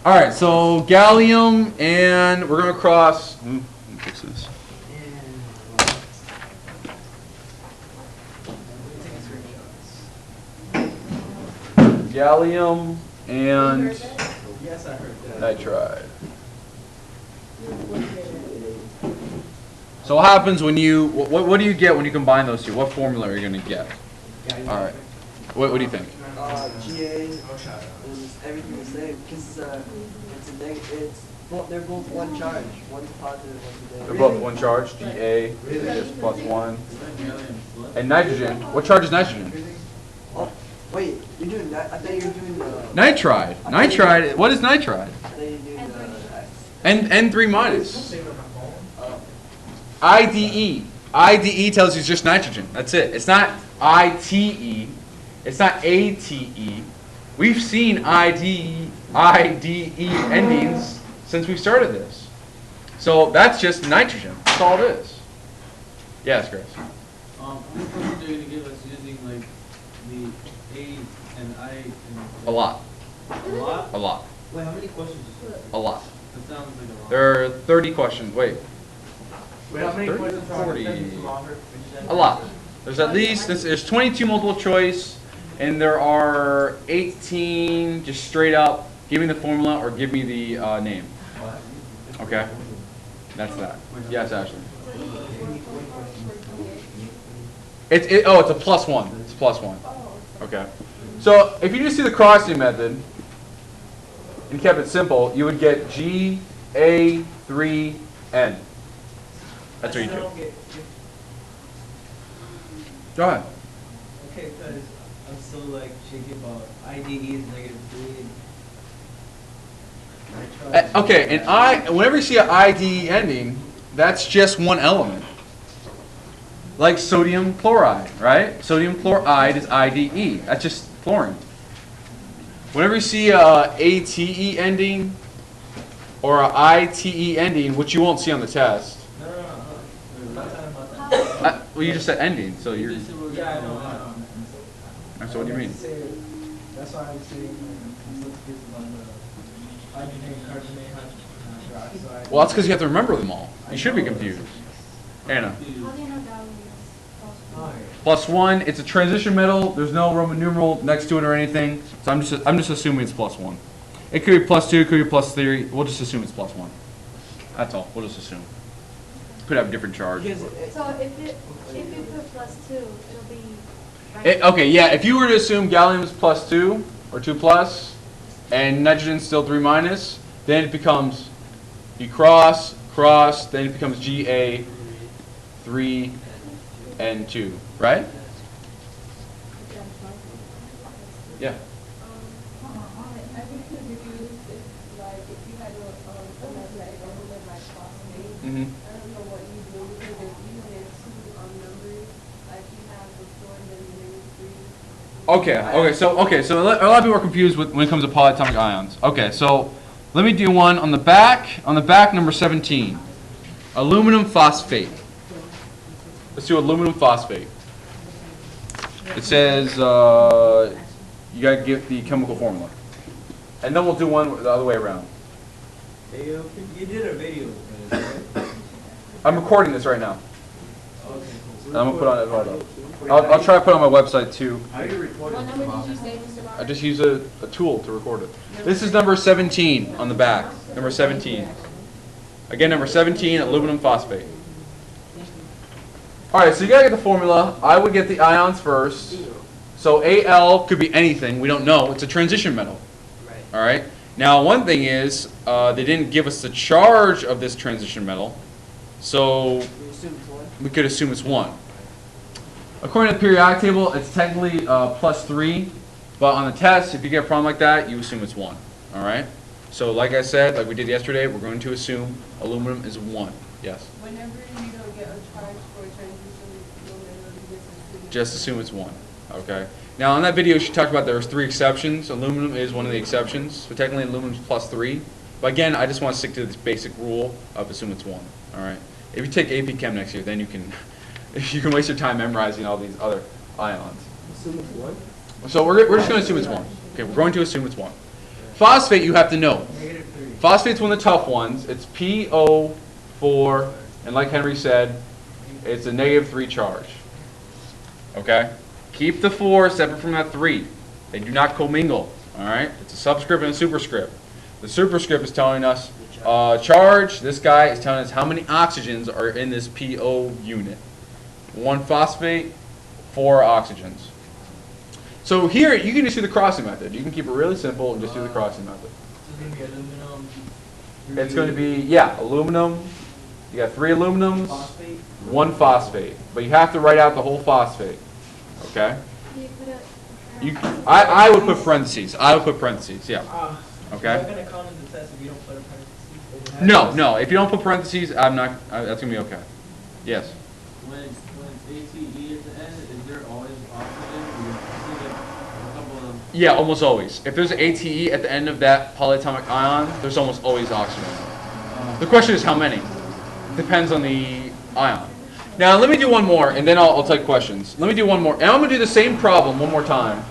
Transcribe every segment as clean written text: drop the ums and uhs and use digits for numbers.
All right, so gallium, and we're going to cross. Let me fix this. Gallium and Yes, I heard that. nitride. So what happens when you, what do you get when you combine those two? What formula are you going to get? All right. What do you think? GA is everything the same because they're both one charge. One's positive, one's negative. They're both one charge, Ga is +1. And nitrogen, what charge is nitrogen? Oh, wait, you're doing that? I thought you were doing Nitride. Nitride, what is nitride? I thought you were doing N3 minus. IDE. IDE tells you it's just nitrogen. That's it. It's not ITE. It's not ATE. We've seen IDE endings since we started this. So that's just nitrogen. That's all it is. Yes, Chris. How many questions are you going to give us using like the A and I? A lot. A lot? A lot. Wait, how many questions? A lot. That sounds like a lot. There are 30 questions. Wait. Wait, how many 30? questions? 40. A lot. There's at least, there's 22 multiple choice, and there are 18 just straight up, give me the formula or give me the name. Okay? That's that. Yes, Ashley. It's a +1. It's +1. Okay. So if you just do the crossing method and kept it simple, you would get GA3N. That's what you do. Go ahead. Okay, because I'm still like shaky about IDE is -3. Okay, and whenever you see an IDE ending, that's just one element. Like sodium chloride, right? Sodium chloride is IDE. That's just chlorine. Whenever you see a ATE ending or a ITE ending, which you won't see on the test. No. I'm not talking about that. Well, you just said ending, so you're. Yeah, I know. So what do you mean? That's why I'm saying I'm so confused about the hydrogen, carbonate, hydroxide. Well, that's because you have to remember them all. You should be confused. Anna. How do you know gallium is +1. It's a transition metal. There's no Roman numeral next to it or anything. So I'm just assuming it's +1. It could be +2. It could be +3. We'll just assume it's +1. That's all. We'll just assume. Could have a different charge. So if you put +2, it'll be Okay, yeah. If you were to assume gallium is +2 or 2+, and nitrogen still 3-, then it becomes you cross, then it becomes Ga3 and 2, right? Yeah. I think the reviews is like if you had a magnetic element like phosphate, Mm-hmm. I don't know what you do because even there's two numbers, like you have the 4 and then the -3. Okay. So a lot of people are confused when it comes to polyatomic ions. Okay, so let me do one on the back. On the back, number 17, aluminum phosphate. Let's do aluminum phosphate. It says you gotta get the chemical formula, and then we'll do one the other way around. Hey, you did a video. Right? I'm recording this right now. Okay, And I'm gonna put on it. I'll try to put it on my website too. How are you recording? What number did you say, Mr. I Robert? just use a tool to record it. This is number 17 on the back. Number 17. Again, number 17, aluminum phosphate. All right, so you gotta get the formula. I would get the ions first. So Al could be anything. We don't know. It's a transition metal. Right. All right. Now, one thing is they didn't give us the charge of this transition metal, so We assume it's 1. we could assume it's 1. According to the periodic table, it's technically +3, but on the test, if you get a problem like that, you assume it's 1. All right. So, like I said, like we did yesterday, we're going to assume aluminum is 1. Yes. Whenever you don't get a charge for a transition, you Just assume it's 1. Okay. Now, on that video, she talked about there's 3 exceptions. Aluminum is one of the exceptions. So technically, aluminum is +3. But again, I just want to stick to this basic rule of assume it's 1. All right. If you take AP Chem next year, then you can waste your time memorizing all these other ions. Assume it's 1. So we're just going to assume it's 1. Okay, we're going to assume it's 1. Phosphate, you have to know. -3. Phosphate's one of the tough ones. It's PO4, and like Henry said, it's a -3 charge. Okay? Keep the 4 separate from that 3. They do not commingle. All right? It's a subscript and a superscript. The superscript is telling us charge. This guy is telling us how many oxygens are in this PO unit. 1 phosphate, 4 oxygens. So here, you can just do the crossing method. You can keep it really simple and just do the crossing method. It's going to be aluminum. It's going to be, yeah, aluminum. You got 3 aluminums, Phosphate. 1 phosphate. But you have to write out the whole phosphate. Okay? You put it. I would put parentheses. I would put parentheses, yeah. Okay? Is that going to count in the test if you don't put a parentheses? No. If you don't put parentheses, that's going to be okay. Yes. When it's ATE at the end, is there always oxygen? Or you see like a couple of Yeah, almost always. If there's an ATE at the end of that polyatomic ion, there's almost always oxygen. The question is how many? Depends on the ion. Now let me do one more, and then I'll take questions. Let me do one more, and I'm going to do the same problem one more time.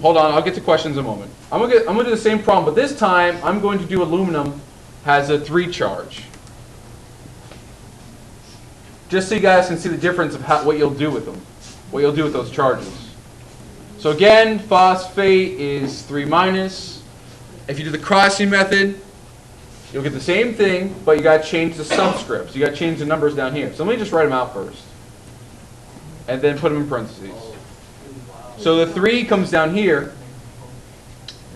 Hold on, I'll get to questions in a moment. I'm going to do the same problem, but this time I'm going to do aluminum has a 3 charge. Just so you guys can see the difference of what you'll do with them, what you'll do with those charges. So again, phosphate is 3-. If you do the crossing method, you'll get the same thing, but you got to change the subscripts. You got to change the numbers down here. So let me just write them out first, and then put them in parentheses. So the 3 comes down here.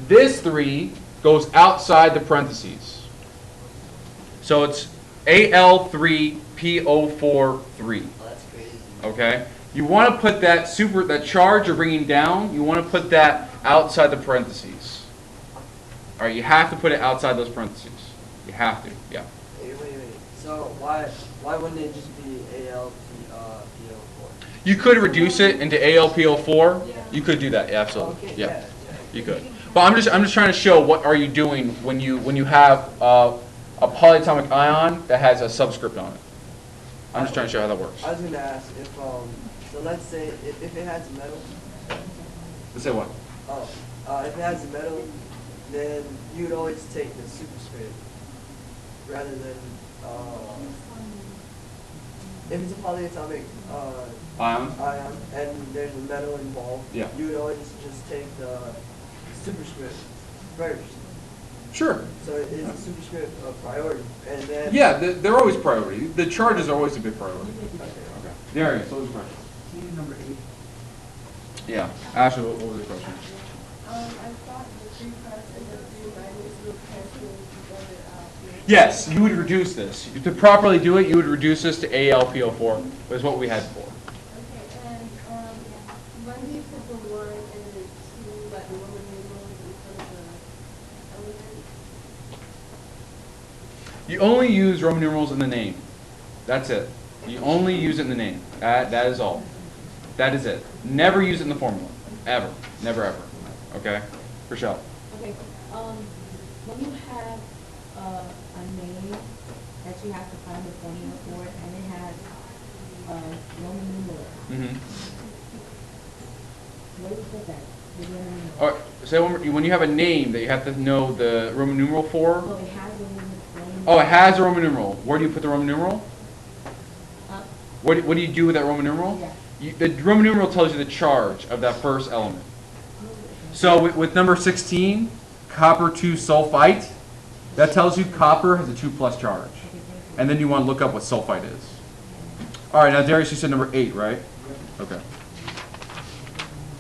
This 3 goes outside the parentheses. So it's Al3PO43. Oh, that's crazy. Okay? You want to put that charge you're bringing down, you want to put that outside the parentheses. All right, you have to put it outside those parentheses. You have to, yeah. Wait. So why wouldn't it just be ALPO4? You could reduce it into ALPO4. You could do that, yeah, absolutely. Okay, Yeah, you could. But I'm just trying to show what are you doing when you have a polyatomic ion that has a subscript on it. I'm just trying to show how that works. I was gonna ask if so let's say if it has metal. Let's say what? If it has metal, then you would always take the superscript rather than if it's a polyatomic Ion? ion and there's a metal involved. Yeah. You would always just take the superscript first. Sure. So it is a superscript a priority, and then Yeah, they're always priority. The charges are always a big priority. Okay. Darius, what was your question? Number 8. Yeah. Ashley, what was your question? I thought the 3 plus and the 3 minus would cancel each other out. Yes, you would reduce this. To properly do it, you would reduce this to ALPO4, which is what we had before. Okay, and when do you put the 1 and the 2, like the Roman numerals in front of the element? You only use Roman numerals in the name. That's it. You only use it in the name. That is all. That is it. Never use it in the formula. Ever. Never ever. Okay? Rochelle. Okay, when you have a name that you have to find the formula for it, and it has Roman numerals, Mm-hmm. where do you put that? The Roman numerals? All right, say one more. When you have a name that you have to know the Roman numeral for. So it has a Roman numeral. Oh, it has a Roman numeral. Where do you put the Roman numeral? Up. What do you do with that Roman numeral? Yeah. The Roman numeral tells you the charge of that first element. So with number 16, copper 2 sulfite, that tells you copper has a 2+ charge. And then you want to look up what sulfite is. All right, now Darius, you said number 8, right? Okay.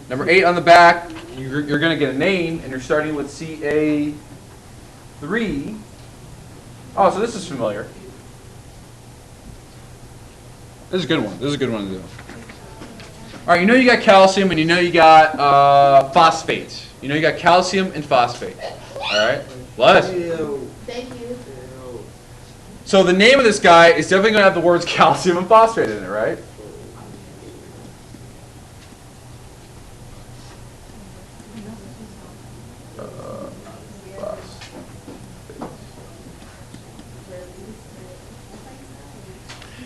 Number 8 on the back, you're going to get a name, and you're starting with Ca3. Oh, so this is familiar. This is a good one. This is a good one to do. All right, you know you got calcium, and you know you got phosphate. You know you got calcium and phosphate. All right? Bless. Thank you. So the name of this guy is definitely going to have the words calcium and phosphate in it, right?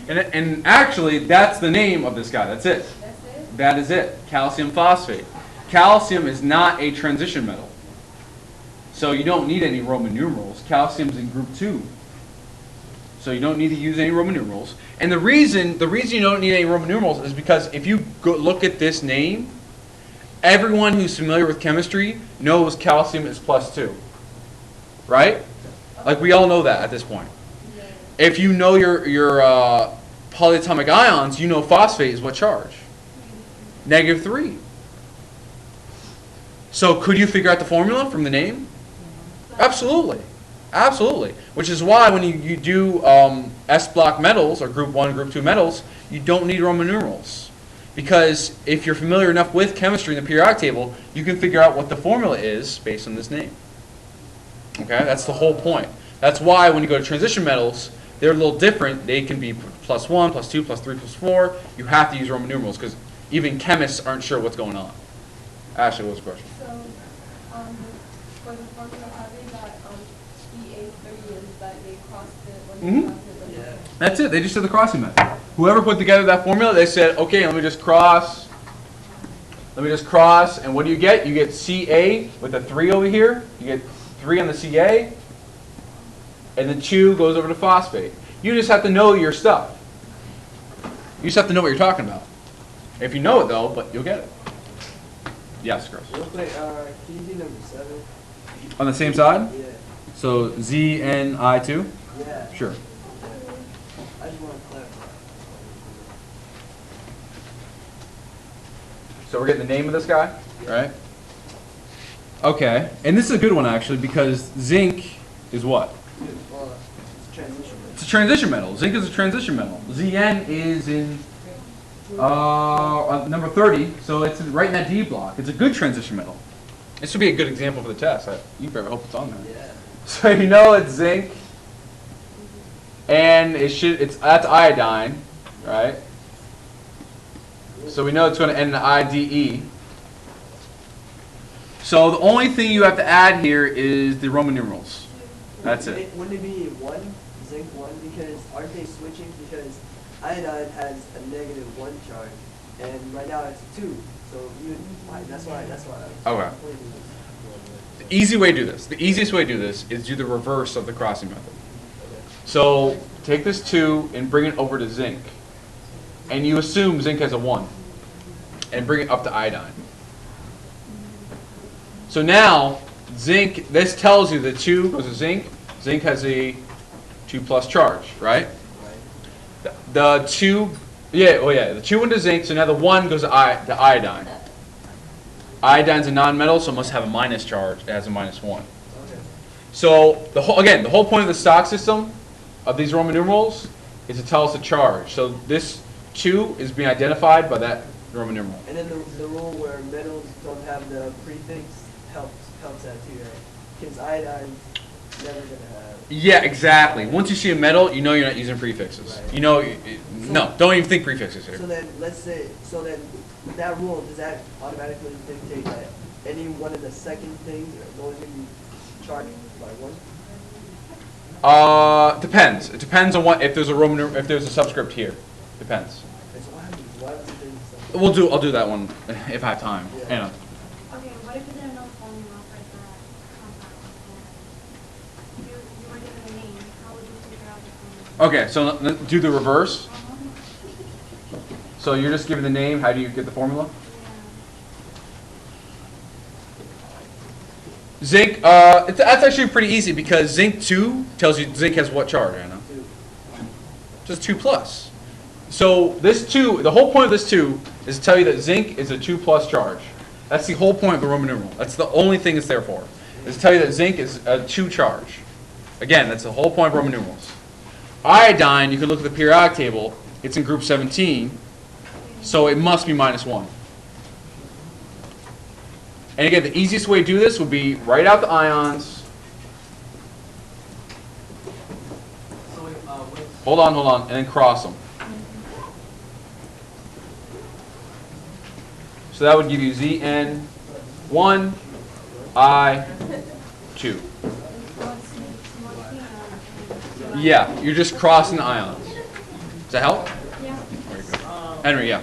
And actually, that's the name of this guy. That's it. That's it? That is it. Calcium phosphate. Calcium is not a transition metal. So you don't need any Roman numerals. Calcium's in group 2. So you don't need to use any Roman numerals. And the reason you don't need any Roman numerals is because if you go look at this name, everyone who's familiar with chemistry knows calcium is +2. Right? Like we all know that at this point. If you know your polyatomic ions, you know phosphate is what charge? -3. So could you figure out the formula from the name? Absolutely. Absolutely. Which is why when you do S-block metals, or group 1, group 2 metals, you don't need Roman numerals. Because if you're familiar enough with chemistry in the periodic table, you can figure out what the formula is based on this name. Okay, that's the whole point. That's why when you go to transition metals, they're a little different. They can be +1, +2, +3, +4. You have to use Roman numerals because even chemists aren't sure what's going on. Ashley, what was the question? So, for the formula, how they got EA3 is that they crossed it when they crossed it. Yeah. That's it. They just did the crossing method. Whoever put together that formula, they said, okay, let me just cross. And what do you get? You get Ca with a 3 over here. You get 3 on the Ca. And the 2 goes over to phosphate. You just have to know your stuff. You just have to know what you're talking about. If you know it, though, but you'll get it. Yes, Chris. Real quick, can you do number 7? On the same side? Yeah. So ZNI2? Yeah. Sure. I just want to clarify. So we're getting the name of this guy, right? Okay. And this is a good one, actually, because zinc is what? Well, it's transition. It's a transition metal. Zinc is a transition metal. Zn is in number 30, so it's right in that D block. It's a good transition metal. This would be a good example for the test. You better hope it's on there. Yeah. So you know it's zinc, and that's iodine, right? So we know it's going to end in IDE. So the only thing you have to add here is the Roman numerals. That's it. Wouldn't it be 1, zinc 1, because aren't they switching? Because iodine has a -1 charge, and right now it's 2. So that's why. Okay. The easy way to do this. The easiest way to do this is do the reverse of the crossing method. So take this 2 and bring it over to zinc, and you assume zinc has a 1, and bring it up to iodine. So now zinc. This tells you that 2 goes to zinc. Zinc has a 2+ charge, right? The 2, the 2 went to zinc, so now the 1 goes to iodine. Iodine's a non-metal, so it must have a minus charge. It has a -1. Okay. So the whole point of the stock system of these Roman numerals is to tell us the charge. So this 2 is being identified by that Roman numeral. And then the rule where metals don't have the prefix helps that too, right? Because iodine's never gonna have. Yeah, exactly. Once you see a metal, you know you're not using prefixes. Right. You know, no, don't even think prefixes here. So then, with that rule, does that automatically dictate that any one of the second things are always going to be charged by 1? Depends. It depends on if there's if there's a subscript here. Depends. Okay, so why was it doing something? I'll do that one if I have time. Yeah. Anna. Okay, what if there are no formula for the compound? You were given a name, how would you figure out the formula? Okay, so do the reverse. So you're just giving the name. How do you get the formula? Zinc. That's actually pretty easy because zinc 2 tells you zinc has what charge, Anna? 2. Just 2+. So this 2, the whole point of this 2 is to tell you that zinc is a 2+ charge. That's the whole point of the Roman numeral. That's the only thing it's there for. Is to tell you that zinc is a 2 charge. Again, that's the whole point of Roman numerals. Iodine, you can look at the periodic table. It's in group 17, so it must be -1. And again, the easiest way to do this would be write out the ions. So wait, Hold on, and then cross them. So that would give you Zn1, I2. Yeah, you're just crossing the ions. Does that help? Yeah. Very good. Henry, yeah.